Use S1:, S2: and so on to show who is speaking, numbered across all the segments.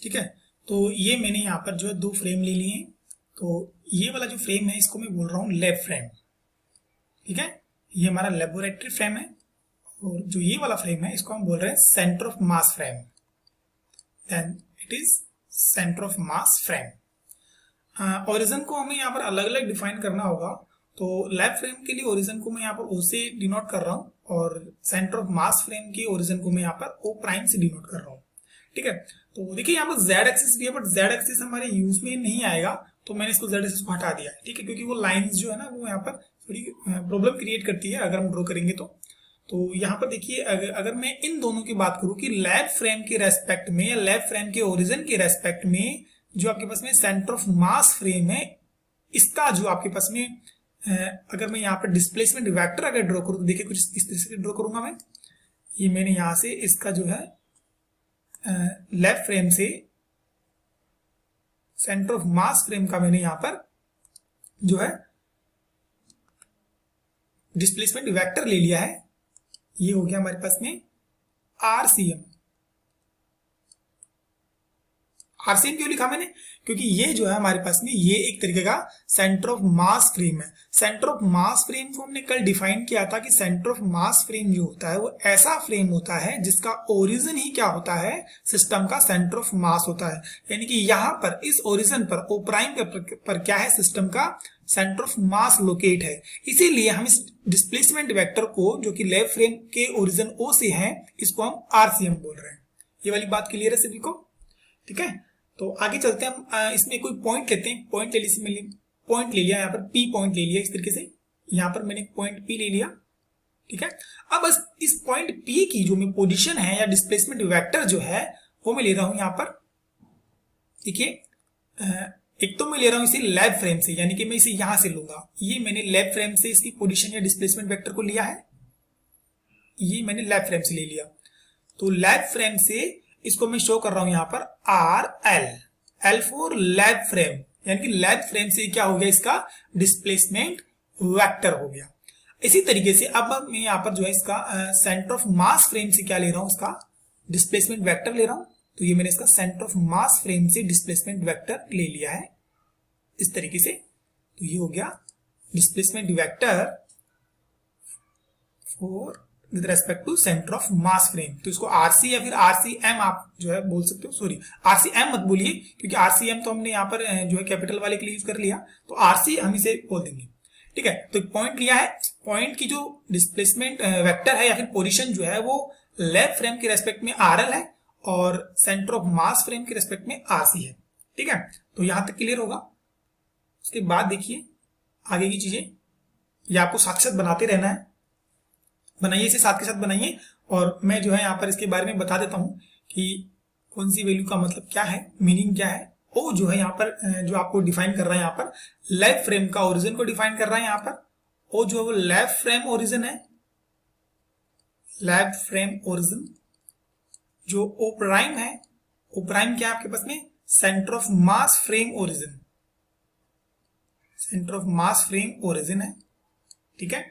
S1: ठीक है। तो ये मैंने यहाँ पर जो है 2 फ्रेम ले लिए हैं। तो ये वाला जो फ्रेम है इसको मैं बोल रहा हूँ लैब फ्रेम। ठीक है, ये हमारा लेबोरेटरी फ्रेम है। और जो ये वाला फ्रेम है इसको हम बोल रहे हैं centre of mass frame. Then it is centre of mass frame. Origin को हमें यहाँ पर अलग अलग डिफाइन करना होगा। तो लैब फ्रेम के लिए ओरिजिन को मैं यहाँ पर ओ से डिनोट कर रहा हूँ और सेंटर ऑफ मास फ्रेम के ओरिजिन को मैं यहाँ पर ओ प्राइम से डिनोट कर रहा हूँ। ठीक है, तो देखिए यहाँ पर जेड एक्सिस भी है, बट जेड एक्सिस हमारे यूज में नहीं आएगा, तो मैंने इसको जेड एक्सिस को हटा दिया है। ठीक है, क्योंकि वो लाइंस जो है ना वो यहाँ पर थोड़ी प्रॉब्लम क्रिएट करती है अगर हम ड्रॉ करेंगे तो यहाँ पर देखिए अगर मैं इन दोनों की बात करूं कि लैब फ्रेम के रेस्पेक्ट में या लैब फ्रेम के ओरिजिन के रेस्पेक्ट में जो आपके पास में सेंटर ऑफ मास फ्रेम है, इसका जो आपके पास में अगर मैं यहाँ पर डिस्प्लेसमेंट वेक्टर अगर ड्रॉ करूँ तो देखिए कुछ इस तरह से ड्रॉ करूंगा मैं। ये मैंने यहाँ से इसका जो है लैब फ्रेम से सेंटर ऑफ मास फ्रेम का मैंने यहाँ पर जो है डिस्प्लेसमेंट वेक्टर ले लिया है। ये हो गया हमारे पास में आरसीएम। आरसीएम क्यों लिखा मैंने? क्योंकि ये जो है हमारे पास में ये एक तरीके का सेंटर ऑफ मास फ्रेम है। सेंटर ऑफ मास फ्रेम को हमने कल डिफाइन किया था कि सेंटर ऑफ मास फ्रेम जो होता है वो ऐसा फ्रेम होता है जिसका ओरिजिन ही क्या होता है, सिस्टम का सेंटर ऑफ मास होता है। यानी कि यहाँ पर इस ओरिजिन पर ओ प्राइम पर क्या है, सिस्टम का सेंटर ऑफ मास लोकेट है। इसीलिए हम इस डिस्प्लेसमेंट वेक्टर को जो कि लैब फ्रेम के ओरिजिन ओ से है इसको हम आरसीएम बोल रहे हैं। ये वाली बात क्लियर है सभी को? ठीक है, तो आगे चलते हैं हम इसमें कोई पॉइंट लेते हैं। पॉइंट ले ली, पॉइंट ले लिया यहाँ पर पी पॉइंट ले लिया इस तरीके से। यहाँ पर मैंने पॉइंट पी ले लिया। ठीक है, अब बस इस पॉइंट पी की जो मैं पोजीशन है या डिस्प्लेसमेंट वेक्टर जो है वो मैं ले रहा हूं यहाँ पर। देखिए एक तो मैं ले रहा हूं इसे लैब फ्रेम से, यानी कि मैं इसे यहां से लूंगा। ये मैंने लैब फ्रेम से इसकी पोजीशन या डिस्प्लेसमेंट वेक्टर को लिया है, ये मैंने लैब फ्रेम से ले लिया। तो लैब फ्रेम से इसको मैं शो कर रहा हूं यहां पर R L, L for lab frame, यानी कि लैब फ्रेम से क्या हो गया, इसका डिस्प्लेसमेंट वेक्टर हो गया। इसी तरीके से अब मैं यहां पर जो है इसका सेंटर ऑफ मास फ्रेम से क्या ले रहा हूं, इसका डिस्प्लेसमेंट वेक्टर ले रहा हूं। तो ये मैंने इसका सेंटर ऑफ मास फ्रेम से डिस्प्लेसमेंट वेक्टर ले लिया है इस तरीके से। तो ये हो गया displacement vector for with respect to centre of mass frame. तो इसको आरसी या फिर आरसीएम आप जो है बोल सकते हो। सॉरी, आरसीएम मत बोलिए क्योंकि आरसीएम तो हमने यहाँ पर जो है कैपिटल वाले के लिए यूज कर लिया, तो आरसी हम इसे बोल देंगे। ठीक है, तो पॉइंट लिया है, पॉइंट की जो डिस्प्लेसमेंट वेक्टर है या फिर पोजीशन जो है वो लैब फ्रेम के रेस्पेक्ट में आरएल है और सेंटर ऑफ मास फ्रेम के रेस्पेक्ट में आरसी है। ठीक है, तो यहां तक क्लियर होगा। उसके बाद देखिए आगे की चीजें, ये आपको साथ साथ बनाते रहना है, बनाइए इसे साथ के साथ बनाइए। और मैं जो है यहाँ पर इसके बारे में बता देता हूँ कि कौन सी वैल्यू का मतलब क्या है, मीनिंग क्या है। ओ जो है यहाँ पर जो आपको डिफाइन कर रहा है यहाँ पर लैब फ्रेम का ओरिजिन को डिफाइन कर रहा है। यहाँ पर ओ जो है वो लैब फ्रेम ओरिजिन है, लैब फ्रेम ओरिजिन। जो ओ प्राइम है, ओ प्राइम क्या है आपके पास में, centre of mass frame origin, centre of mass frame origin है। ठीक है,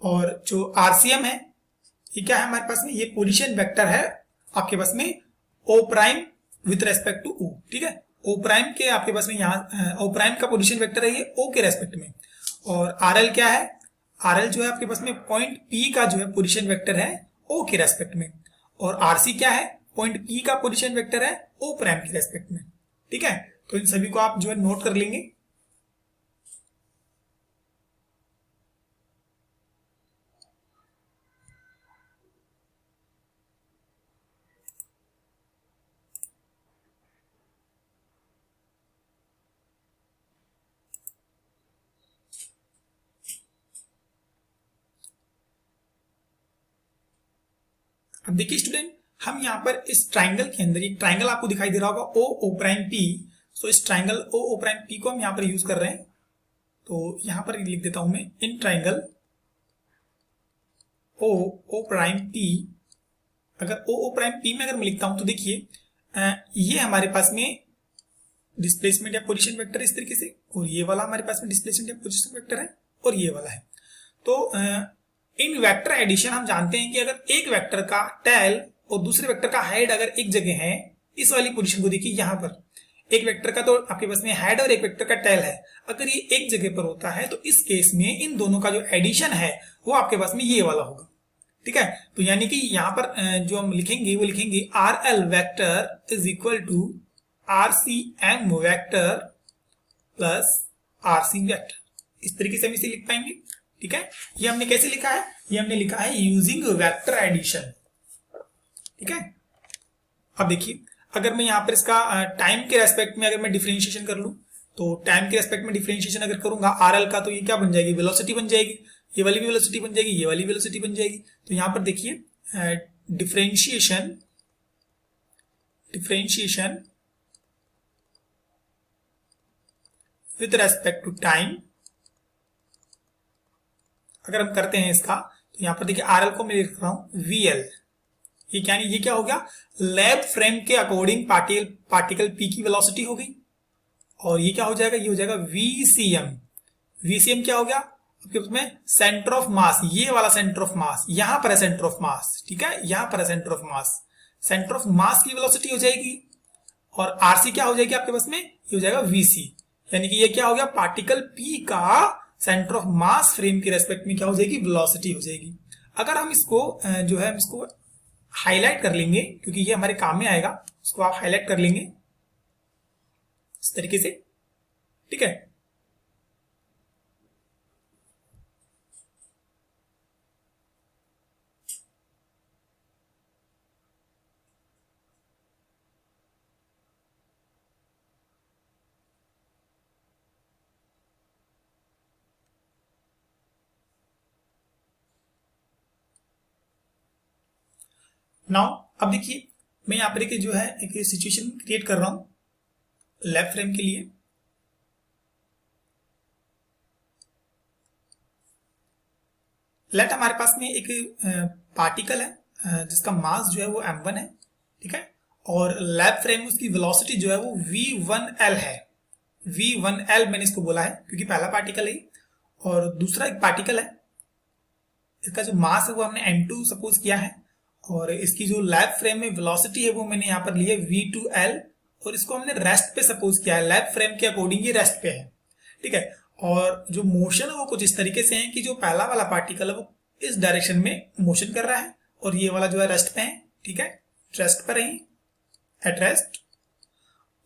S1: और जो आरसीएम है ये क्या है हमारे पास में, ये पोजीशन वेक्टर है आपके पास में O prime with respect to O. ठीक है, ओ प्राइम के आपके पास में यहाँ ओ प्राइम का पोजीशन वेक्टर है ये ओ के रेस्पेक्ट में। और आरएल क्या है, आरएल जो है आपके पास में पॉइंट पी का जो है पोजीशन वेक्टर है ओ के रेस्पेक्ट में। और आरसी क्या है, पॉइंट पी का पोजीशन वेक्टर है ओ प्राइम के रेस्पेक्ट में। ठीक है, तो इन सभी को आप जो है नोट कर लेंगे। अब देखिए स्टूडेंट, हम यहाँ पर इस ट्राइंगल के अंदर, एक ट्राइंगल आपको दिखाई दे रहा होगा ओ ओ प्राइम पी। सो इस triangle O O prime P को हम यहाँ पर यूज कर रहे हैं। तो यहाँ पर लिख देता हूं मैं in triangle O O prime P. अगर ओ ओ प्राइम पी में अगर मैं लिखता हूं तो देखिए ये हमारे पास में डिस्प्लेसमेंट या पोजीशन वेक्टर इस तरीके से, और ये वाला हमारे पास में डिस्प्लेसमेंट या पोजीशन वेक्टर है, और ये वाला है। तो इन वेक्टर एडिशन हम जानते हैं कि अगर एक वेक्टर का टेल और दूसरे वेक्टर का हेड अगर एक जगह है, इस वाली पोजीशन को देखिए, यहां पर एक वेक्टर का तो आपके पास में हेड और एक वेक्टर का टेल है। अगर ये एक जगह पर होता है तो इस केस में इन दोनों का जो एडिशन है वो आपके पास में ये वाला होगा, ठीक है। तो यानी कि यहां पर जो हम लिखेंगे वो लिखेंगे R L vector is equal to R C M vector plus R C vector. इस तरीके से हम इसे लिख पाएंगे, ठीक है। ये हमने कैसे लिखा है, ये हमने लिखा है यूजिंग वेक्टर एडिशन, ठीक है। अब देखिए, अगर मैं यहाँ पर इसका टाइम के रेस्पेक्ट में अगर मैं डिफरेंशिएशन कर लूं, तो टाइम के रेस्पेक्ट में डिफरेंशिएशन अगर करूंगा आर एल का, तो ये क्या बन जाएगी, वेलोसिटी बन जाएगी। ये वाली भी वेलोसिटी बन जाएगी, ये वाली वेलोसिटी बन जाएगी। तो यहां पर देखिए differentiation with respect to time अगर हम करते हैं इसका, तो यहां पर देखिए आर एल को मैं लिख रहा हूं वी एल। ये क्या नहीं, ये क्या हो गया, लैब फ्रेम के अकॉर्डिंग पार्टिकल पी की वेलोसिटी हो गई। और ये क्या हो जाएगा, ये हो जाएगा वीसीएम। वीसीएम क्या हो गया आपके उसमें, सेंटर ऑफ मास। ये वाला सेंटर ऑफ मास, यहां पर है सेंटर ऑफ मास, ठीक है, यहां पर है centre of mass. Centre of मास की वेलोसिटी हो जाएगी। और आरसी क्या हो जाएगी आपके पास में, ये हो जाएगा वीसी। यानी कि ये क्या हो गया, पार्टिकल पी का सेंटर ऑफ मास फ्रेम के रेस्पेक्ट में क्या हो जाएगी, वेलोसिटी हो जाएगी। अगर हम इसको जो है इसको हाईलाइट कर लेंगे, क्योंकि ये हमारे काम में आएगा, इसको आप हाईलाइट कर लेंगे इस तरीके से, ठीक है। नाउ अब देखिए, मैं यहां पर एक जो है एक सिचुएशन क्रिएट कर रहा हूं लैब फ्रेम के लिए। लेट हमारे पास में एक पार्टिकल है जिसका मास जो है वो m1 है, ठीक है। और लैब फ्रेम में उसकी वेलोसिटी जो है वो v1l है। v1l मैंने इसको बोला है क्योंकि पहला पार्टिकल है और दूसरा एक पार्टिकल है। इसका जो मास है वो हमने m2 सपोज किया है और इसकी जो लैब फ्रेम में वेलोसिटी है वो मैंने यहाँ पर ली है v2l और इसको हमने रेस्ट पे सपोज किया है। लैब फ्रेम के अकॉर्डिंग ये रेस्ट पे है, ठीक है। और जो मोशन है वो कुछ इस तरीके से है कि जो पहला वाला पार्टिकल है वो इस डायरेक्शन में मोशन कर रहा है और ये वाला जो है रेस्ट पे है, ठीक है, रेस्ट पर है, एट रेस्ट।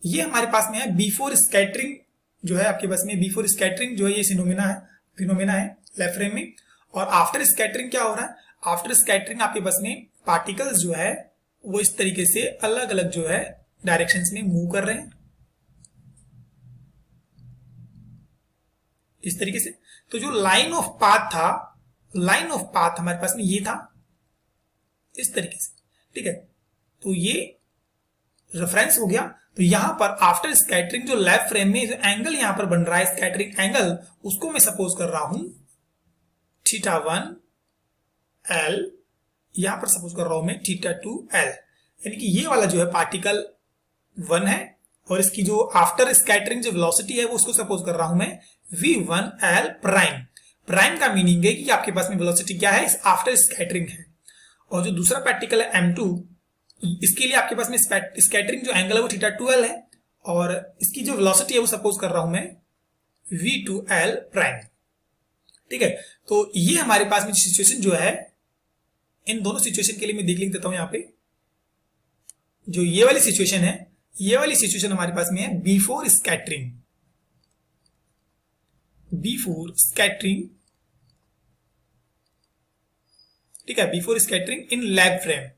S1: ये हमारे पास में है बिफोर स्कैटरिंग जो है आपके पास में, बिफोर स्कैटरिंग जो है ये फिनोमेना है लैब फ्रेम में। और आफ्टर स्कैटरिंग क्या हो रहा है, आफ्टर स्कैटरिंग आपके पास में पार्टिकल्स जो है वो इस तरीके से अलग अलग जो है डायरेक्शंस में मूव कर रहे हैं इस तरीके से। तो जो लाइन ऑफ पाथ था, लाइन ऑफ पाथ हमारे पास में ये था इस तरीके से, ठीक है। तो ये रेफरेंस हो गया। तो यहां पर आफ्टर स्कैटरिंग जो लैब फ्रेम में जो एंगल यहां पर बन रहा है स्कैटरिंग एंगल, उसको मैं सपोज कर रहा हूं θ1l, यहां पर सपोज कर रहा हूं मैं θ2l। यानी कि ये वाला जो है पार्टिकल 1 है और इसकी जो आफ्टर स्कैटरिंग जो वेलोसिटी है वो उसको सपोज कर रहा हूं मैं v1l प्राइम। प्राइम का मीनिंग है कि आपके पास में वेलोसिटी क्या है, आफ्टर स्कैटरिंग है। और जो दूसरा पार्टिकल है m2, इसके लिए आपके पास में स्कैटरिंग जो एंगल है वो θ2l है और इसकी जो वेलोसिटी है वो सपोज कर रहा हूं मैं v2l प्राइम, ठीक है। तो ये हमारे पास में सिचुएशन जो है, इन दोनों सिचुएशन के लिए मैं लिख देता हूं यहां पे। जो ये वाली सिचुएशन है, ये वाली सिचुएशन हमारे पास में है बिफोर स्कैटरिंग, ठीक है, before scattering in lab frame,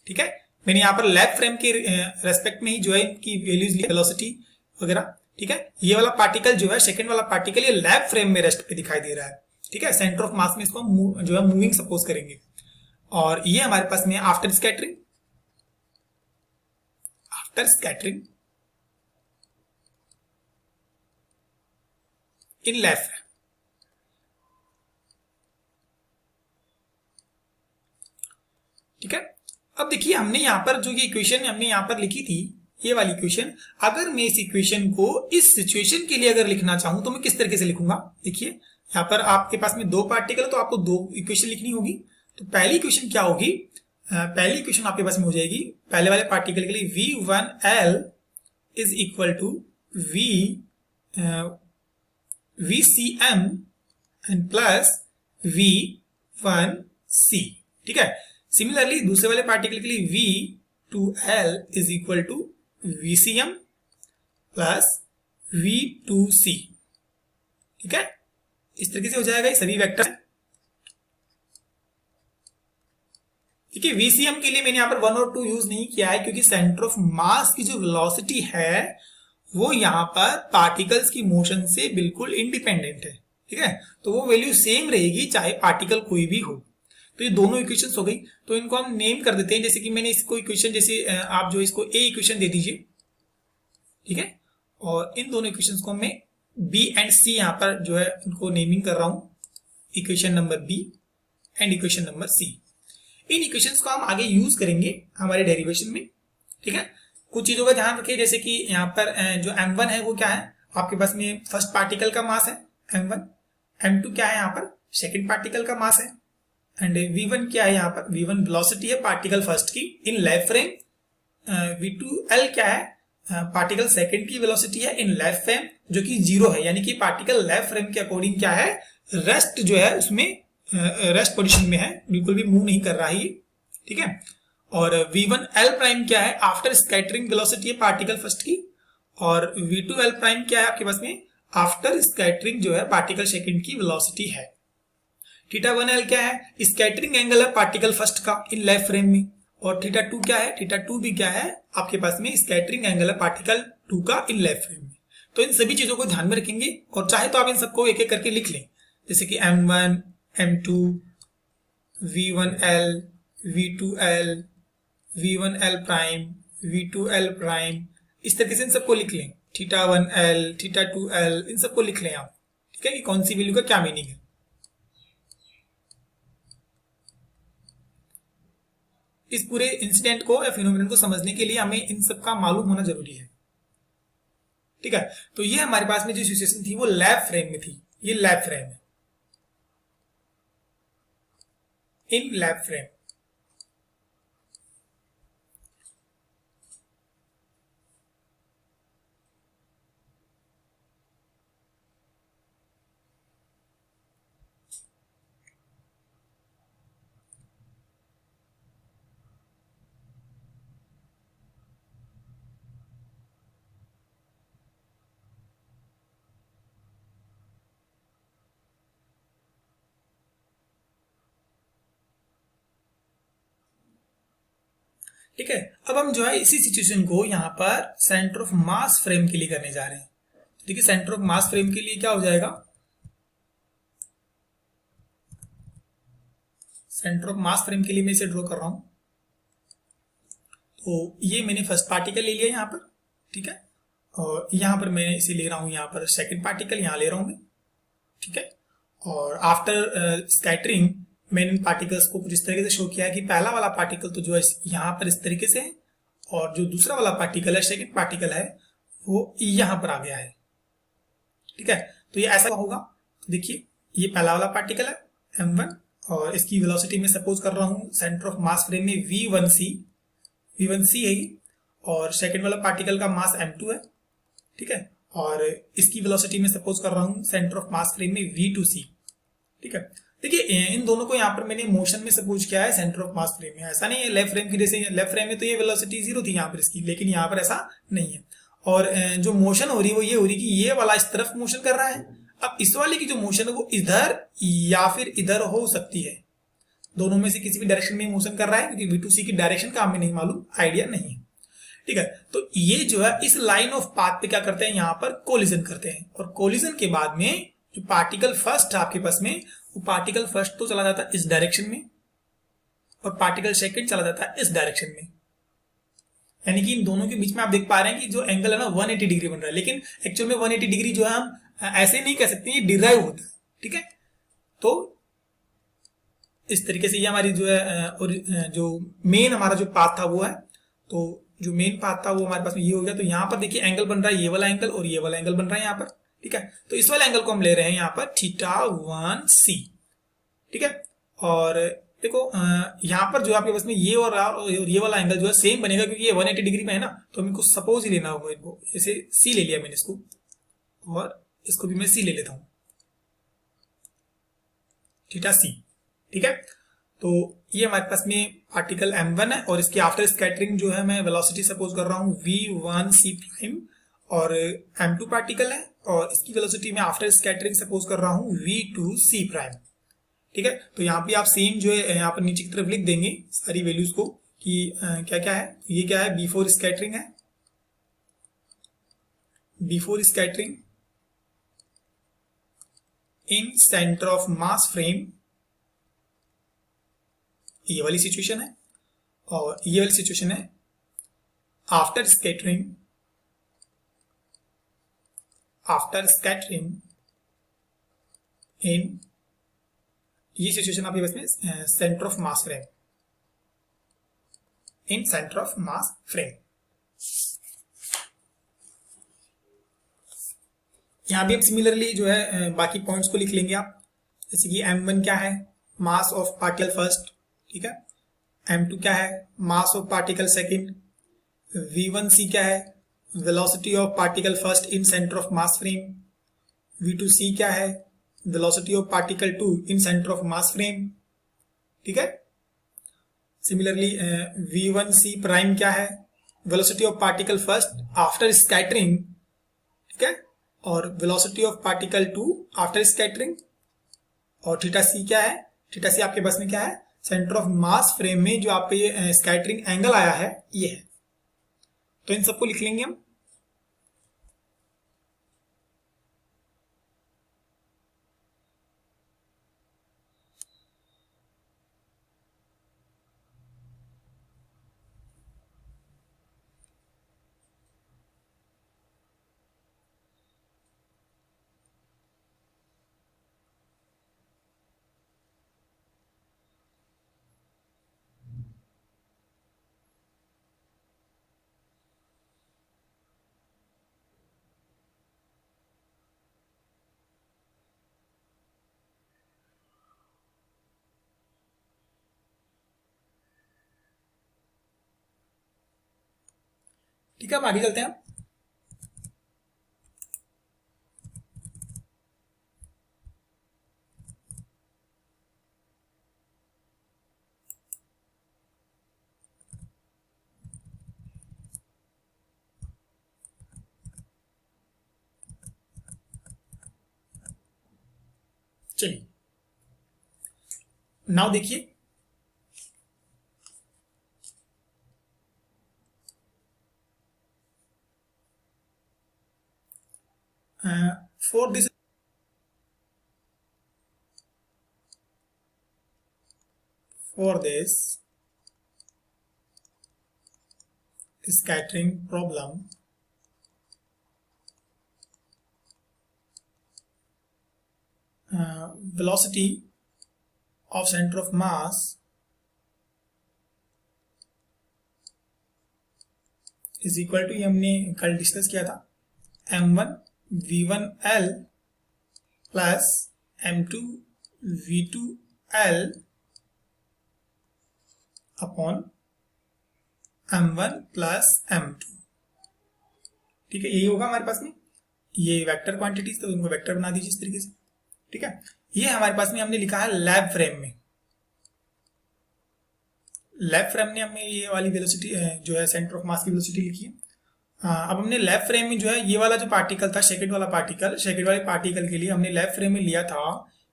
S1: ठीक है। मैंने यहां पर लैब फ्रेम के रेस्पेक्ट में ही जो है इनकी वैल्यूज ली, वेलोसिटी वगैरह, ठीक है। ये वाला पार्टिकल जो है, सेकंड वाला पार्टिकल, ये लैब फ्रेम में रेस्ट पे दिखाई दे रहा है, ठीक है। सेंटर ऑफ मास में इसको हम जो है मूविंग सपोज करेंगे। और ये हमारे पास में after scattering in lab frame, ठीक है। अब देखिए, हमने यहां पर जो ये इक्वेशन हमने यहां पर लिखी थी, ये वाली इक्वेशन, अगर मैं इस इक्वेशन को इस सिचुएशन के लिए अगर लिखना चाहूं तो मैं किस तरीके से लिखूंगा। देखिए यहां पर आपके पास में दो पार्टिकल है तो आपको दो इक्वेशन लिखनी होगी। तो पहली इक्वेशन क्या होगी, पहली इक्वेशन आपके पास में हो जाएगी पहले वाले पार्टिकल के लिए V1L is equal to VCM and plus V1C। ठीक है। सिमिलरली दूसरे वाले पार्टिकल के लिए V2L is equal to VCM plus V2C। ठीक है, इस तरीके से हो जाएगा ये सभी वेक्टर। ठीक है, वीसीएम के लिए मैंने यहाँ पर 1 और 2 यूज नहीं किया है क्योंकि सेंटर ऑफ मास की जो वेलोसिटी है वो यहाँ पर पार्टिकल्स की मोशन से बिल्कुल इंडिपेंडेंट है। ठीक है, तो वो वैल्यू सेम रहेगी चाहे पार्टिकल कोई भी हो। तो ये दोनों इक्वेशंस हो गई, तो इनको हम नेम कर देते हैं। जैसे कि मैंने इसको इक्वेशन, जैसे आप जो इसको ए इक्वेशन दे दीजिए। ठीक है, और इन दोनों इक्वेशंस को मैं बी एंड सी यहाँ पर जो है इनको नेमिंग कर रहा हूं, equation number B and equation number C. इन इक्वेशंस को हम आगे यूज करेंगे हमारे डेरिवेशन में। ठीक है, कुछ चीजों का ध्यान रखिए, जैसे कि यहाँ पर जो m1 है वो क्या है, आपके पास में फर्स्ट पार्टिकल का मास है m1, m2 क्या है यहाँ पर सेकंड पार्टिकल का मास है, एंड v1 क्या है यहाँ पर, v1 वेलोसिटी है पार्टिकल फर्स्ट की इन लेफ्ट फ्रेम, v2l क्या है पार्टिकल सेकंड की वेलोसिटी है इन लेफ्ट फ्रेम जो कि 0 है, यानी कि पार्टिकल लेफ्ट फ्रेम के अकॉर्डिंग क्या है, रेस्ट जो है उसमें रेस्ट पोजीशन में है, बिल्कुल भी मूव नहीं कर रहा है। ठीक है, और v1l प्राइम क्या है, आफ्टर स्कैटरिंग वेलोसिटी है पार्टिकल फर्स्ट की, और v2l प्राइम क्या है आपके पास में, आफ्टर स्कैटरिंग जो है पार्टिकल सेकंड की वेलोसिटी है। थीटा 1l क्या है, स्कैटरिंग एंगल है पार्टिकल फर्स्ट का इन लेफ्ट फ्रेम में, और थीटा 2 क्या है, थीटा 2 भी क्या है आपके पास में स्कैटरिंग एंगल है पार्टिकल 2 का इन लेफ्ट फ्रेम में। तो इन सभी चीजों को ध्यान में रखेंगे, और चाहे तो आप इन सबको एक एक करके लिख लें, जैसे कि m1, m2, v1l, v2l, v1l prime, v2l prime, इस तरीके से इन सबको लिख लें। थीटा 1l, थीटा 2l, इन सबको लिख लें आप। ठीक है, कि कौन सी वैल्यू का क्या मीनिंग है। इस पूरे इंसिडेंट को या फिनोमेनन को समझने के लिए हमें इन सब का मालूम होना जरूरी है। ठीक है, तो ये हमारे पास में जो सिचुएशन थी वो लैब फ्रेम में थी, ये लैब फ्रेम है, इन लैब फ्रेम। ठीक है, अब हम जो है इसी सिचुएशन को यहाँ पर सेंटर ऑफ मास फ्रेम के लिए करने जा रहे हैं। ठीक है, सेंटर ऑफ मास फ्रेम के लिए क्या हो जाएगा, सेंटर ऑफ मास फ्रेम के लिए मैं इसे ड्रॉ कर रहा हूं। तो ये मैंने फर्स्ट पार्टिकल ले लिया यहाँ पर। ठीक है, और यहाँ पर मैं इसे ले रहा हूं, यहाँ पर सेकंड पार्टिकल यहाँ ले रहा हूं मैं। ठीक है, और आफ्टर स्कैटरिंग मैंने इन पार्टिकल्स को कुछ इस तरीके से शो किया है कि पहला वाला पार्टिकल तो जो है यहाँ पर इस तरीके से है, और जो दूसरा वाला पार्टिकल है, सेकंड पार्टिकल है, वो यहाँ पर आ गया है। ठीक है, तो ये ऐसा होगा, देखिए ये पहला वाला पार्टिकल है m1, और इसकी वेलोसिटी में सपोज कर रहा हूँ सेंटर ऑफ मास फ्रेम में v1c है, और सेकंड वाला पार्टिकल का मास m2 है। ठीक है, और इसकी वेलोसिटी में सपोज कर रहा हूँ सेंटर ऑफ मास फ्रेम में v2c। ठीक है, देखिए इन दोनों को यहाँ पर मैंने मोशन में सपोज किया है सेंटर ऑफ मास फ्रेम में। ऐसा नहीं है लेफ्ट फ्रेम की, जैसे लेफ्ट फ्रेम में तो ये वेलोसिटी 0 थी यहाँ पर इसकी, लेकिन यहाँ पर ऐसा नहीं है। और जो मोशन हो रही है वो ये हो रही है कि ये वाला इस तरफ मोशन कर रहा है। अब इस वाले की जो मोशन है वो इधर या फिर इधर हो सकती है, दोनों में से किसी भी डायरेक्शन में मोशन कर रहा है, क्योंकि v2c की डायरेक्शन का हमें नहीं मालूम, आइडिया नहीं है। ठीक है, तो ये जो है इस लाइन ऑफ पाथ पे क्या करते हैं, यहाँ पर कोलिजन करते हैं, और कोलिजन के बाद में जो पार्टिकल फर्स्ट आपके पास में, वो पार्टिकल फर्स्ट तो चला जाता है इस डायरेक्शन में, और पार्टिकल सेकंड चला जाता है इस डायरेक्शन में। यानी कि इन दोनों के बीच में आप देख पा रहे हैं कि जो एंगल है ना 180 डिग्री बन रहा है, लेकिन एक्चुअल में 180 डिग्री जो है हम ऐसे नहीं कह सकते, ये डिराइव होता है। ठीक है, तो इस तरीके से ये हमारी जो है और जो मेन हमारा जो पाथ था वो है, तो जो मेन पाथ था वो हमारे पास में ये हो गया। तो यहाँ पर देखिए एंगल बन रहा है, ये वाला एंगल और ये वाला एंगल बन रहा है यहाँ पर। ठीक है, तो इस वाले एंगल को हम ले रहे हैं यहाँ पर थीटा 1c। ठीक है, और देखो यहाँ पर जो आपके पास में ये और ये वाला एंगल जो है सेम बनेगा, क्योंकि ये 180 डिग्री में है ना, तो हमें कुछ सपोज ही लेना होगा इनको। जैसे सी ले लिया मैंने इसको, और इसको भी मैं सी ले लेता हूँ, थीटा सी। ठीक है, तो ये हमारे पास में पार्टिकल m1 है, और इसकी आफ्टर स्कैटरिंग जो है मैं वेलोसिटी सपोज कर रहा हूँ v1 c प्राइम, और m2 पार्टिकल है, और इसकी वेलोसिटी मैं आफ्टर स्कैटरिंग सपोज कर रहा हूँ v2 c प्राइम। ठीक है, तो यहाँ पे आप सेम जो है यहाँ पर नीचे की तरफ लिख देंगे सारी वैल्यूज को कि क्या क्या है। ये क्या है, बिफोर स्कैटरिंग है, before scattering in centre of mass frame, ये वाली सिचुएशन है, और ये वाली सिचुएशन है आफ्टर स्कैटरिंग, आफ्टर स्कैटरिंग इन, ये सिचुएशन आपके पास में centre of mass frame, in centre of mass frame. यहां भी हम सिमिलरली जो है बाकी पॉइंट्स को लिख लेंगे आप, जैसे कि m1 क्या है, मास ऑफ पार्टिकल फर्स्ट। ठीक है, m2 क्या है, mass of particle second. v1c क्या है, velocity of particle first in centre of mass frame. v2c क्या है, velocity of particle two in centre of mass frame. ठीक है, सिमिलरली v1c प्राइम क्या है, velocity of particle first after scattering. ठीक है, और velocity of particle two after scattering. और थीटा सी क्या है, थीटा सी आपके पास में क्या है, सेंटर ऑफ मास फ्रेम में जो आपका ये स्कैटरिंग एंगल आया है ये है। तो इन सबको लिख लेंगे हम। ठीक है, हम आगे चलते हैं। चलिए, नाउ देखिए, for this, for this scattering problem, velocity of center of mass is equal to, ये हमने कल डिस्कस किया था, m1 v1l plus m2 v2l upon m1 plus m2। ठीक है, यही होगा हमारे पास में, ये वेक्टर क्वांटिटीज, तो इनको वेक्टर बना दीजिए इस तरीके से। ठीक है, ये हमारे पास में हमने लिखा है लैब फ्रेम में, लैब फ्रेम ने हमने ये वाली वेलोसिटी जो है सेंटर ऑफ मास की वेलोसिटी लिखी है। अब हमने लैब फ्रेम में जो है ये वाला जो पार्टिकल था, सेकंड वाला पार्टिकल, सेकंड वाले पार्टिकल के लिए हमने लैब फ्रेम में लिया था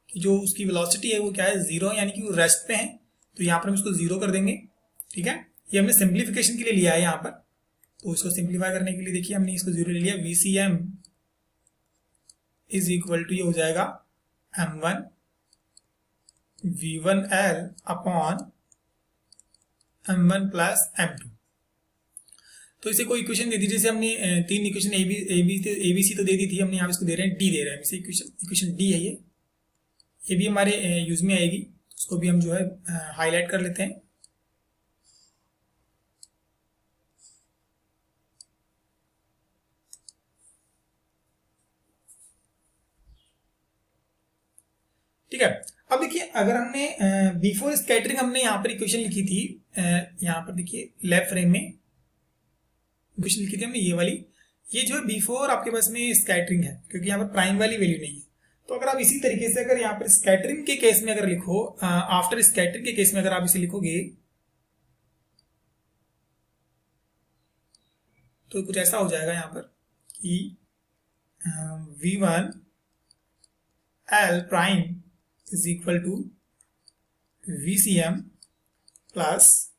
S1: कि जो उसकी वेलोसिटी है वो क्या है, जीरो, यानी कि वो रेस्ट पे है, तो यहाँ पर हम इसको जीरो कर देंगे। ठीक है, ये हमने सिंप्लीफिकेशन के लिए लिया है यहाँ पर, तो इसको सिंप्लीफाई करने के लिए देखिए हमने इसको जीरो ले लिया, VCM इज इक्वल टू, ये हो जाएगा m1 v1l upon m1 plus m2। तो इसे कोई इक्वेशन दे दीजिए, जैसे हमने तीन इक्वेशन एबीसी तो दे दी थी, हमने यहाँ इसको दे रहे हैं डी दे रहे हैं, इसे इक्वेशन डी है ये भी हमारे यूज में आएगी, उसको भी हम जो है हाईलाइट कर लेते हैं। ठीक है, अब देखिए अगर हमने बिफोर स्कैटरिंग हमने यहाँ पर इक्वेशन लिखी थी, यहाँ पर देखिए लेफ्ट फ्रेम में इक्वेशन लिखी थी हमने ये वाली, ये जो है बिफोर आपके पास में स्कैटरिंग है क्योंकि यहाँ पर प्राइम वाली वैल्यू नहीं है। तो अगर आप इसी तरीके से अगर यहाँ पर स्कैटरिंग के केस में अगर लिखो, आफ्टर स्कैटरिंग के केस में अगर आप इसे लिखोगे तो कुछ ऐसा हो जाएगा यहाँ पर कि V1 L prime is equal to VCM plus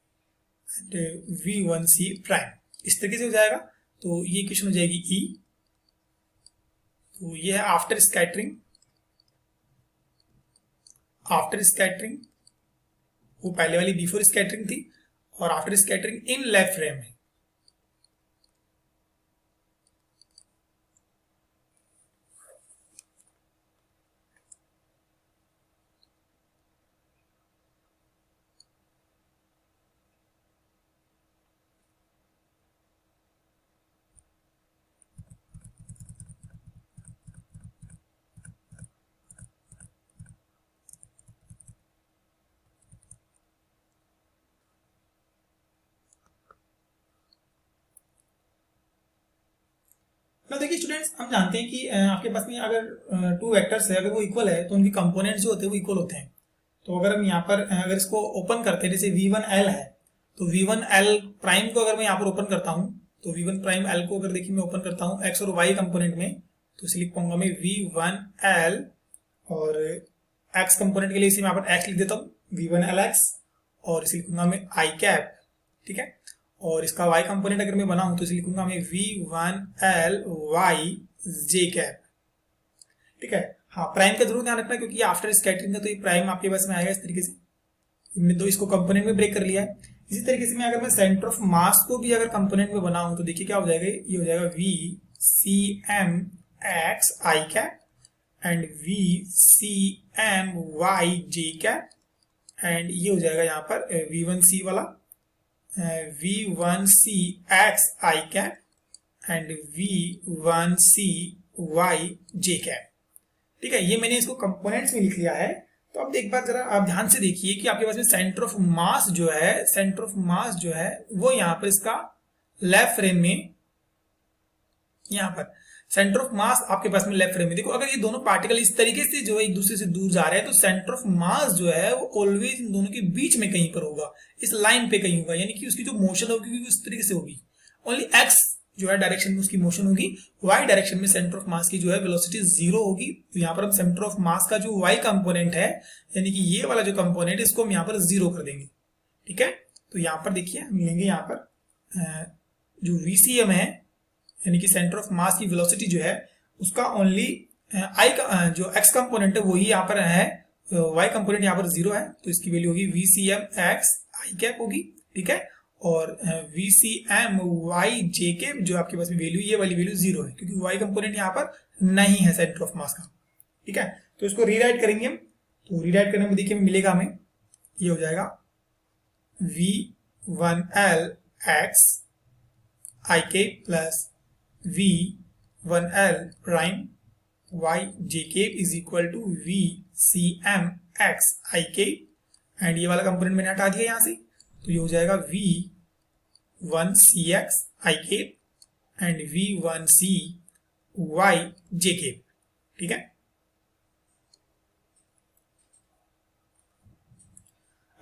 S1: V1C prime, इस तरीके से हो जाएगा। तो ये इक्वेशन हो जाएगी E। तो ये है आफ्टर स्कैटरिंग, आफ्टर स्कैटरिंग वो पहले वाली बिफोर स्कैटरिंग थी, और after scattering in left frame है। ना देखिए स्टूडेंट्स, हम जानते हैं कि आपके पास में अगर टू वेक्टर्स है, अगर वो इक्वल है तो उनके कंपोनेंट्स जो होते हैं वो इक्वल होते हैं। तो अगर हम यहाँ पर अगर इसको ओपन करते हैं, जैसे V1L है तो V1L प्राइम को अगर मैं यहाँ पर ओपन करता हूँ तो V1 प्राइम L को अगर देखिए मैं ओपन करता हूँ X और Y कंपोनेंट में, तो इसे लिख पाऊंगा मैं V1L, और X कंपोनेंट के लिए इसे मैं यहाँ पर X लिख देता हूँ V1LX, और इसे लिखूंगा मैं I कैप, ठीक है। और इसका y कंपोनेंट अगर मैं बनाऊं तो इसे लिखूंगा मैं V1LY J कैप, ठीक है। हाँ, प्राइम का जरूर ध्यान रखना क्योंकि ये आफ्टर स्कैटरिंग है तो ये प्राइम आपके पास में आएगा इस तरीके से। हमने दो इसको कंपोनेंट में ब्रेक कर लिया है। इसी तरीके से मैं अगर मैं सेंटर ऑफ मास को भी अगर कंपोनेंट में बनाऊं तो देखिए क्या हो जाएगा, ये हो जाएगा VCMX I cap and VCMY J cap, and ये हो जाएगा यहाँ पर V1C वाला V1CX I cap and V1CY J cap, ठीक है। ये मैंने इसको कंपोनेंट्स में लिख लिया है। तो अब एक बार जरा आप ध्यान से देखिए कि आपके पास में सेंटर ऑफ मास जो है, सेंटर ऑफ मास जो है वो यहाँ पर इसका लेफ्ट फ्रेम में, यहाँ पर सेंटर ऑफ मास आपके पास में लेफ्ट फ्रेम में, देखो अगर ये दोनों पार्टिकल इस तरीके से जो है एक दूसरे से दूर जा रहे हैं तो सेंटर ऑफ मास जो है वो ऑलवेज इन दोनों के बीच में कहीं पर होगा, इस लाइन पे कहीं होगा, यानी कि उसकी जो मोशन होगी वो इस तरीके से होगी। ओनली एक्स जो है डायरेक्शन में उसकी मोशन होगी, वाई डायरेक्शन में सेंटर ऑफ मास की जो है वेलोसिटी 0 होगी। तो यहाँ पर हम सेंटर ऑफ मास का जो वाई कंपोनेंट है, यानी कि ये वाला जो कंपोनेंट, इसको हम यहाँ पर 0 कर देंगे, ठीक है। तो यहाँ पर देखिए हम लेंगे यहाँ पर जो VCM है, यानी कि सेंटर ऑफ मास की वेलोसिटी जो है उसका ओनली आई का जो एक्स कंपोनेंट है वही यहाँ पर है, वाई कंपोनेंट यहाँ पर 0 है, तो इसकी वैल्यू होगी VCMX I कैप होगी, ठीक है। और VCMY J कैप जो आपके पास में वैल्यू, ये वाली वैल्यू 0 है क्योंकि वाई कंपोनेंट यहाँ पर नहीं है सेंटर ऑफ मास का, ठीक है। तो इसको रीराइट करेंगे हम, तो रीराइट करने में देखिए मिलेगा हमें, ये हो जाएगा V1LX I cap plus V1L prime Y J cap is equal to VCMX I cap, and ये वाला कंपोनेंट मैंने हटा दिया यहाँ से, तो ये हो जाएगा V1CX I cap and V1CY J cap, ठीक है।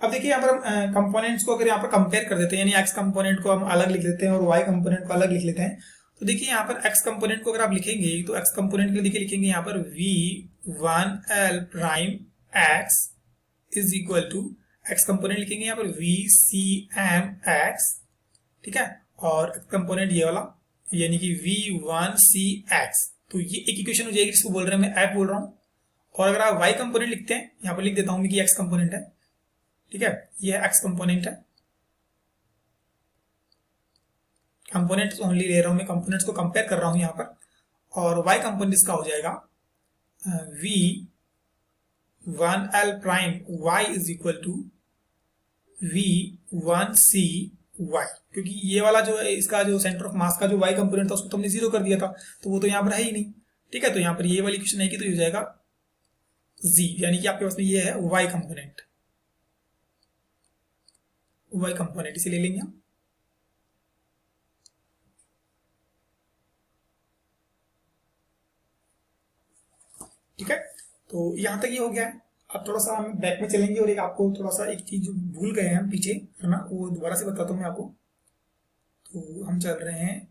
S1: अब देखिए यहाँ पर हम कंपोनेंट्स को अगर यहाँ पर कंपेयर कर देते हैं, यानी एक्स कंपोनेंट को हम अलग लिख लेते हैं और वाई कंपोनेंट को अलग लिख लेते हैं, तो देखिए यहाँ पर एक्स कंपोनेंट को अगर आप लिखेंगे तो एक्स कंपोनेंट के लिए देखिए लिखेंगे यहाँ पर V1L prime X is equal to, X component लिखेंगे यहाँ पर VCMX, ठीक है, और कंपोनेंट ये वाला यानी कि V1CX, तो ये एक इक्वेशन हो जाएगी जिसको बोल रहे हैं मैं F बोल रहा हूँ। और अगर आप y कंपोनेंट लिखते हैं, यहाँ पर लिख देता हूँ मैं कि x कंपोनेंट है, ठीक है, ये x कंपोनेंट है, कंपोनेंट्स ओनली ले रहा हूं मैं, कंपोनेंट्स को कंपेयर कर रहा हूं यहाँ पर, और y कंपोनेंट इसका हो जाएगा V1L prime y is equal to V1CY, क्योंकि ये वाला जो है इसका जो सेंटर ऑफ मास का जो y कंपोनेंट था उसको तो हमने 0 कर दिया था, तो वो तो यहाँ पर है ही नहीं, ठीक है। तो यहाँ पर ये वाली इक्वेशन आएगी तो ये हो जाएगा जी, यानी कि आपके पास में ये है वाई कंपोनेंट, वाई कंपोनेंट इसे ले लेंगे हम। ठीक है, तो यहां तक ये हो गया है। अब थोड़ा सा हम बैक में चलेंगे और एक आपको थोड़ा सा एक चीज जो भूल गए हैं हम पीछे, है ना, वो दोबारा से बताता हूँ मैं आपको। तो हम चल रहे हैं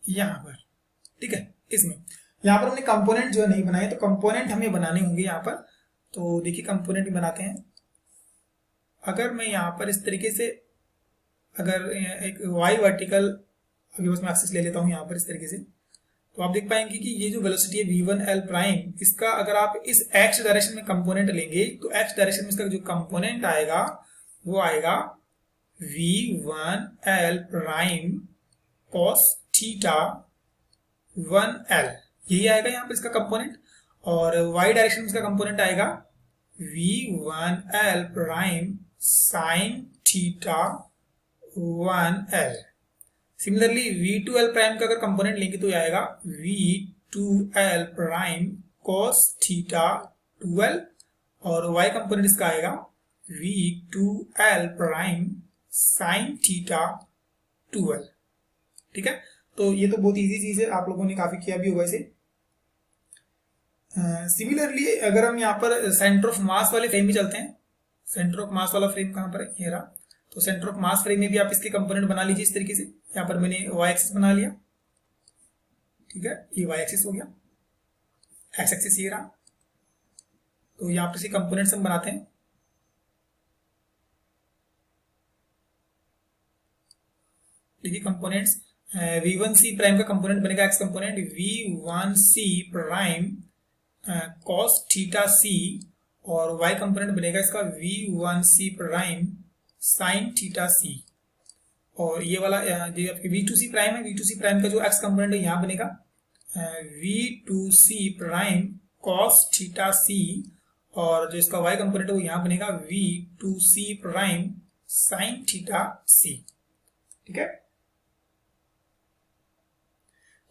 S1: यहाँ पर, ठीक है, इसमें यहाँ पर हमने कंपोनेंट जो है नहीं बनाए, तो कंपोनेंट हमें बनाने होंगे यहाँ पर। तो देखिए कंपोनेंट बनाते हैं। अगर मैं यहाँ पर इस तरीके से, अगर एक वाई वर्टिकल अभी बस मैं एक्सिस ले लेता हूँ यहाँ पर इस तरीके से, तो आप देख पाएंगे कि ये जो वेलोसिटी है v1l प्राइम, इसका अगर आप इस x डायरेक्शन में कंपोनेंट लेंगे तो x डायरेक्शन में इसका जो कंपोनेंट आएगा वो आएगा v1l prime cos theta 1l, यही आएगा यहाँ पर इसका कंपोनेंट। और y डायरेक्शन में इसका कंपोनेंट आएगा v1l prime sin theta 1l। Similarly v2l prime का अगर कंपोनेंट लेंगे तो आएगा v2l prime cos theta 2l, और y कंपोनेंट इसका आएगा v2l prime sin theta 2l। ठीक है, तो ये तो बहुत इजी चीज है, आप लोगों ने काफी किया भी होगा इसे। सिमिलरली अगर हम यहाँ पर सेंटर ऑफ मास वाले फ्रेम में चलते हैं, सेंटर ऑफ मास वाला फ्रेम कहाँ पर है, ये रहा। तो सेंटर ऑफ मास फ्रेम में भी आप इसके कंपोनेंट बना लीजिए इस तरीके से। यहाँ पर मैंने वाई एक्सिस बना लिया, ठीक है, ये वाई एक्सिस हो गया, एक्स एक्सिस ये रहा। तो यहाँ पर इसके कंपोनेंट्स हम बनाते हैं। देखिए कंपोनेंट्स, v1c प्राइम का कंपोनेंट बनेगा x component v1c prime cos theta c, और y कंपोनेंट बनेगा इसका v1c prime sin theta c। और ये वाला जो आपकी v2c प्राइम है, v2c प्राइम का जो x कंपोनेंट है यहाँ बनेगा v2c prime cos theta c, और जो इसका y कंपोनेंट है वो यहाँ बनेगा v2c prime sin theta c। ठीक है,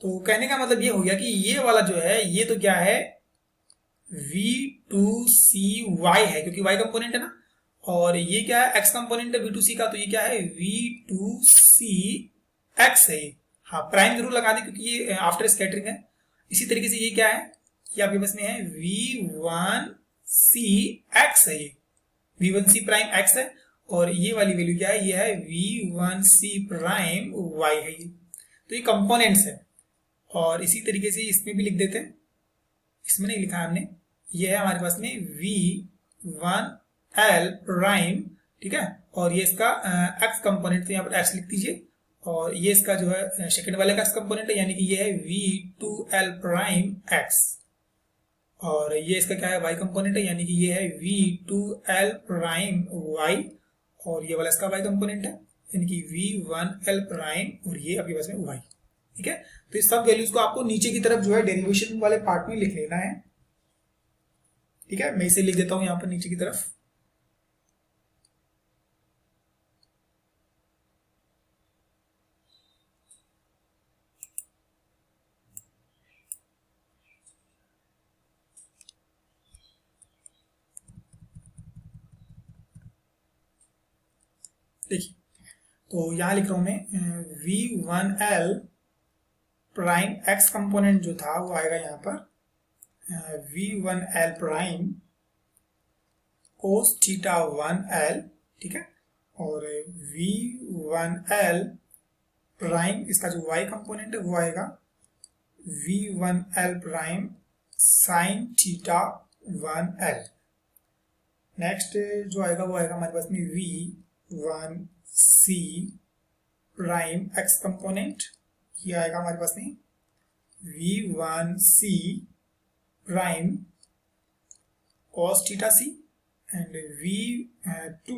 S1: तो कहने का मतलब ये हो गया कि ये वाला जो है ये तो क्या है v2cy है, क्योंकि y कंपोनेंट है ना, और ये क्या है x कंपोनेंट है v2c का, तो ये क्या है v2cx है। हाँ, प्राइम जरूर लगा दें क्योंकि ये आफ्टर स्कैटरिंग है। इसी तरीके से ये क्या है, ये आपके पास में है v1cx है, ये v1c प्राइम x है, और ये वाली वैल्यू क्या है, ये है v1c प्राइम y है ये। तो ये कंपोनेंट्स है, और इसी तरीके से इसमें भी लिख देते हैं, इसमें नहीं लिखा है हमने, ये है हमारे पास में v1l प्राइम, ठीक है, और ये इसका x कंपोनेंट, तो यहाँ पर x लिख दीजिए, और ये इसका जो है सेकंड वाले का x कंपोनेंट है, यानी कि ये है v2l प्राइम x, और ये इसका क्या है y कंपोनेंट है, यानी कि ये है v2l प्राइम y, और ये वाला इसका y कंपोनेंट है, यानी कि v1l प्राइम, और ये आपके पास में y। ठीक है, तो इस सब वैल्यूज को आपको नीचे की तरफ जो है डेरिवेशन वाले पार्ट में लिख लेना है। ठीक है, मैं इसे लिख देता हूं यहां पर नीचे की तरफ। देखिए, तो यहां लिख रहा हूं मैं v1l प्राइम x कंपोनेंट जो था वो आएगा यहाँ पर v1l prime cos theta 1l, ठीक है, और v1l प्राइम इसका जो y कंपोनेंट है वो आएगा v1l prime sin theta 1l। Next जो आएगा वो आएगा हमारे पास में v1c प्राइम x कंपोनेंट, ये आएगा हमारे पास में v1c prime cos theta c, and v2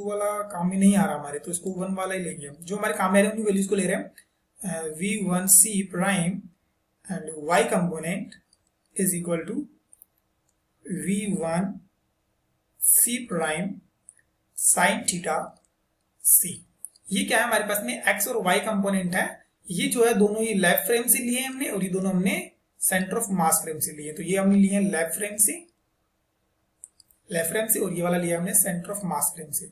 S1: वाला काम में नहीं आ रहा हमारे, तो इसको 1 वाला ही लेंगे हम, जो हमारे काम में आ रहे हैं उन वैल्यूज को ले रहे हैं। v1c prime and y component is equal to v1c prime sin theta c। ये क्या है हमारे पास में x और y कंपोनेंट है, ये जो है दोनों ही लेफ्ट फ्रेम से लिए हमने, और ये दोनों हमने सेंटर ऑफ मास फ्रेम से लिए। तो ये हमने लिए लेफ्ट फ्रेम से और ये वाला लिया हमने सेंटर ऑफ मास फ्रेम से।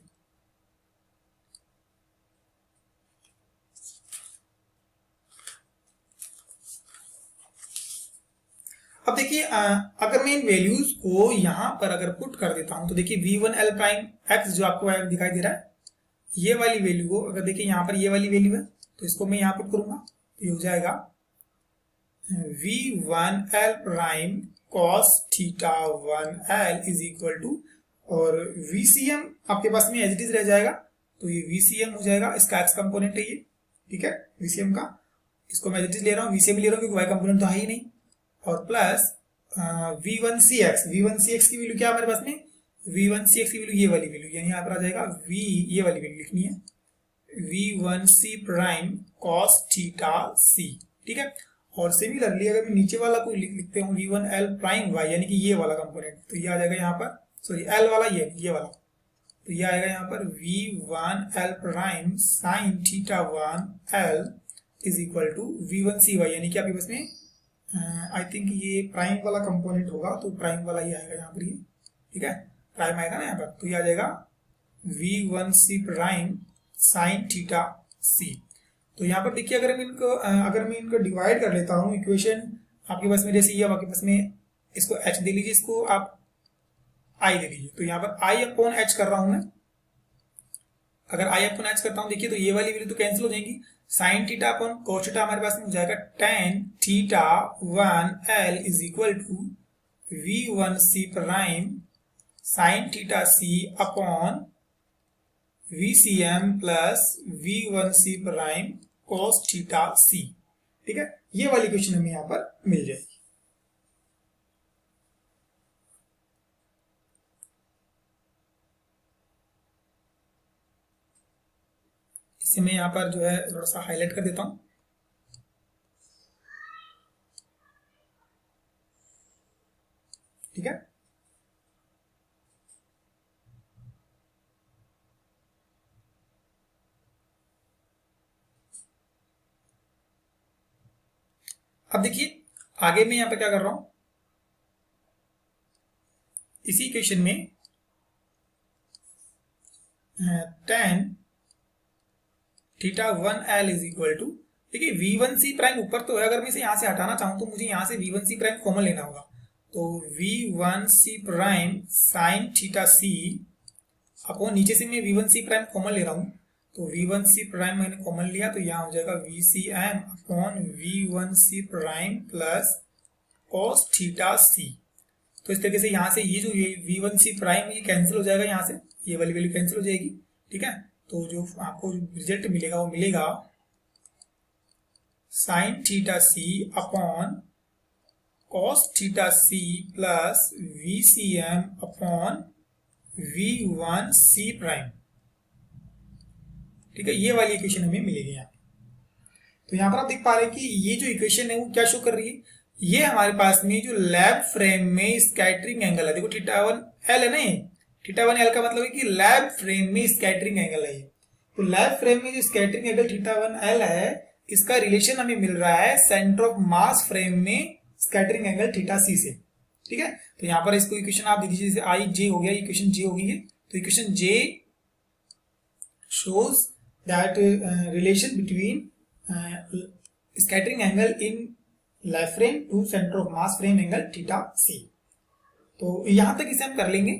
S1: अब देखिए अगर मैं इन वैल्यूज को यहां पर अगर पुट कर देता हूं तो देखिए v1l प्राइम x जो आपको दिखाई दे रहा है, ये वाली वैल्यू को अगर देखिए यहां पर ये वाली वैल्यू है तो इसको मैं यहां पुट करूंगा तो ये हो जाएगा v1l prime cos theta 1l is equal to, और vcm आपके पास में एज इट इज रह जाएगा तो ये vcm हो जाएगा, इसका x कंपोनेंट है ये, ठीक है, vcm का, इसको मैं एज इट इज ले रहा हूँ, vcm ले रहा हूँ क्योंकि y कंपोनेंट तो है ही नहीं, और प्लस v1cx की वैल्यू क्या हमारे पास में, v1cx की वैल्यू ये वाली वैल्यू, यानी यहाँ पर आ जाएगा v, ये वाली वैल्यू लिखनी है v1c prime cos theta c, ठीक है। और सिमिलरली अगर मैं नीचे वाला को लिखते हूँ v1l प्राइम y, यानी कि ये वाला कंपोनेंट, तो ये आ जाएगा यहाँ पर, सॉरी l वाला ये वाला, तो ये आएगा यहाँ पर v1l prime sine theta 1l is equal to v1cy, यानी कि आपके पास में आई थिंक ये प्राइम वाला कंपोनेंट होगा तो प्राइम वाला ही आएगा यहाँ पर, ये ठीक है, प्राइम आएगा ना यहाँ पर, तो ये आ जाएगा v1c prime sine theta c। तो यहाँ पर देखिए अगर मैं इनको डिवाइड कर लेता हूँ इक्वेशन आपके पास में, जैसे ये आपके पास में, इसको h दे लीजिए, इसको आप i दे लीजिए, तो यहाँ पर i अपॉन h कर रहा हूं मैं, अगर i अपॉन h करता हूँ देखिए तो ये वाली वैल्यू तो कैंसिल हो जाएंगी, sine theta upon cos theta हमारे पास में हो जाएगा tan theta 1l is equal to v1c prime sine theta c upon vcm plus v1c prime cos theta c, ठीक है, ये वाली इक्वेशन हमें यहां पर मिल जाएगी। इसे मैं यहां पर जो है थोड़ा सा हाईलाइट कर देता हूं, ठीक है। अब देखिए आगे मैं यहां पर क्या कर रहा हूं, इसी इक्वेशन में tan theta 1l is equal to, देखिए v1c प्राइम ऊपर तो है, अगर मैं इसे यहां से हटाना चाहूं तो मुझे यहां से v1c प्राइम कॉमन लेना होगा, तो v1c prime sine theta c upon, नीचे से मैं v1c प्राइम कॉमन ले रहा हूं तो v1c प्राइम मैंने कॉमन लिया तो यहां हो जाएगा vcm upon v1c prime plus cos theta c। तो इस तरीके से यहां से ये जो v1c प्राइम ये कैंसिल हो जाएगा, यहां से ये वाली वैल्यू कैंसिल हो जाएगी, ठीक है। तो जो आपको रिजल्ट मिलेगा वो मिलेगा sign theta c upon cos theta c plus vcm upon v1c prime, ठीक है, ये वाली इक्वेशन हमें मिलेगी यहाँ। तो यहाँ पर आप देख पा रहे हैं कि ये जो इक्वेशन है वो क्या शो कर रही है, ये हमारे पास में जो लैब फ्रेम में स्कैटरिंग एंगल है, देखो थीटा 1l है ना, थीटा 1l का मतलब है कि लैब फ्रेम में स्कैटरिंग एंगल है, तो लैब फ्रेम में जो स्कैटरिंग एंगल थीटा 1l है इसका रिलेशन हमें मिल रहा है सेंटर ऑफ मास फ्रेम में स्कैटरिंग एंगल थीटा c से, ठीक है। तो यहाँ पर इसको इक्वेशन आप देख लीजिए, जैसे आई जे हो गया, इक्वेशन जे हो गई है, तो equation J shows that relation between scattering angle in left frame to center of mass frame angle theta c। तो यहां तक इसे हम कर लेंगे,